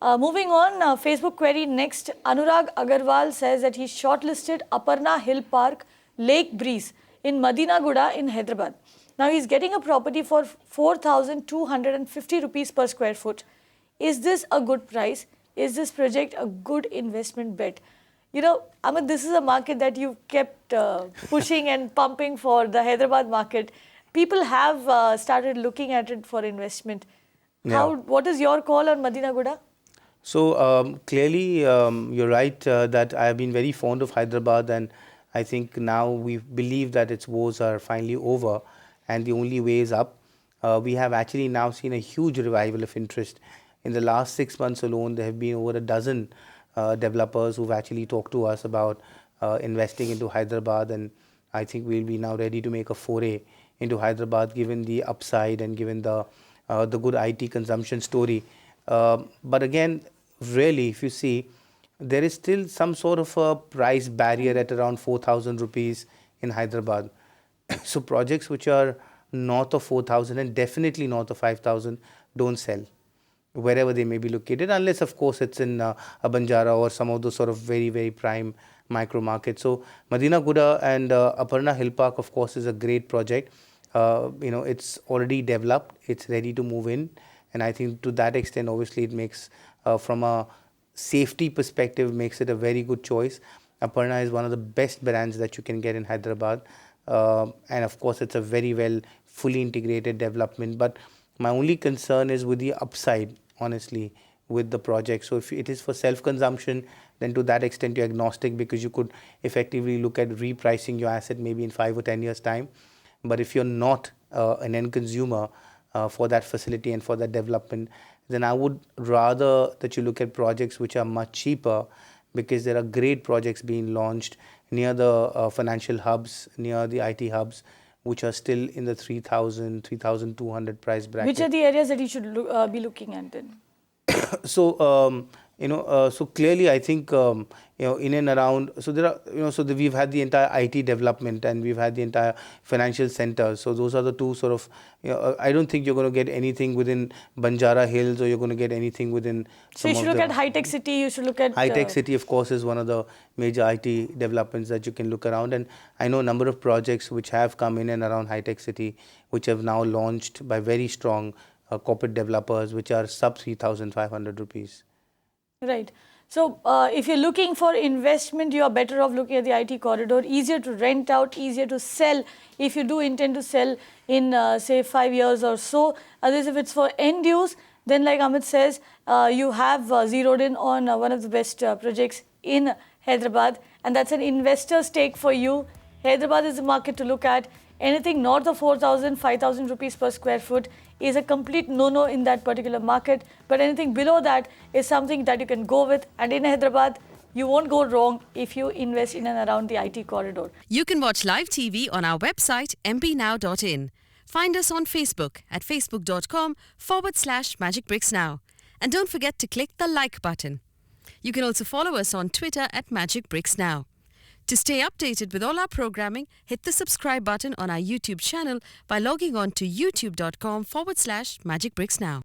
Moving on, Facebook query next. Anurag Agarwal says that he shortlisted Aparna HillPark Lake Breeze in Madhinaguda in Hyderabad. Now he's getting a property for 4,250 rupees per square foot. Is this a good price? Is this project a good investment bet? You know, Amit, this is a market that you kept pushing and pumping for, the Hyderabad market. People have started looking at it for investment. What is your call on Madhinaguda? So clearly, you're right that I have been very fond of Hyderabad, and I think now we believe that its woes are finally over and the only way is up. We have actually now seen a huge revival of interest. In the last 6 months alone, there have been over a dozen developers who've actually talked to us about investing into Hyderabad, and I think we'll be now ready to make a foray into Hyderabad given the upside and given the good IT consumption story. But again, really, if you see, there is still some sort of a price barrier at around 4,000 rupees in Hyderabad. So projects which are north of 4,000 and definitely north of 5,000 don't sell, wherever they may be located, unless of course it's in a Banjara or some of those sort of very, very prime micro markets. So Madhinaguda and Aparna HillPark, of course, is a great project. It's already developed, it's ready to move in. And I think to that extent, obviously, it makes, from a safety perspective, makes it a very good choice. Aparna is one of the best brands that you can get in Hyderabad. And of course, it's a very well, fully integrated development. But my only concern is with the upside, honestly, with the project. So if it is for self-consumption, then to that extent, you're agnostic because you could effectively look at repricing your asset maybe in 5 or 10 years' time. But if you're not an end consumer, for that facility and for that development, then I would rather that you look at projects which are much cheaper, because there are great projects being launched near the financial hubs, near the IT hubs, which are still in the 3,000, 3,200 price bracket. Which are the areas that you should be looking at then? So, so clearly I think, in and around, so there are, we've had the entire IT development and we've had the entire financial centers. So those are the two sort of, I don't think you're going to get anything within Banjara Hills or you're going to get anything within. So you should look at high-tech city, you should look at. High-tech city, of course, is one of the major IT developments that you can look around. And I know a number of projects which have come in and around high-tech city, which have now launched by very strong corporate developers, which are sub 3,500 rupees. Right. So if you're looking for investment, you are better off looking at the IT corridor. Easier to rent out, easier to sell if you do intend to sell in, say, 5 years or so. Otherwise, if it's for end use, then like Amit says, you have zeroed in on one of the best projects in Hyderabad. And that's an investor's take for you. Hyderabad is the market to look at. Anything north of 4,000, 5,000 rupees per square foot is a complete no-no in that particular market. But anything below that is something that you can go with. And in Hyderabad, you won't go wrong if you invest in and around the IT corridor. You can watch live TV on our website, mpnow.in. Find us on Facebook at facebook.com/magicbricksnow. And don't forget to click the like button. You can also follow us on Twitter at magicbricksnow. To stay updated with all our programming, hit the subscribe button on our YouTube channel by logging on to youtube.com/magicbricksnow.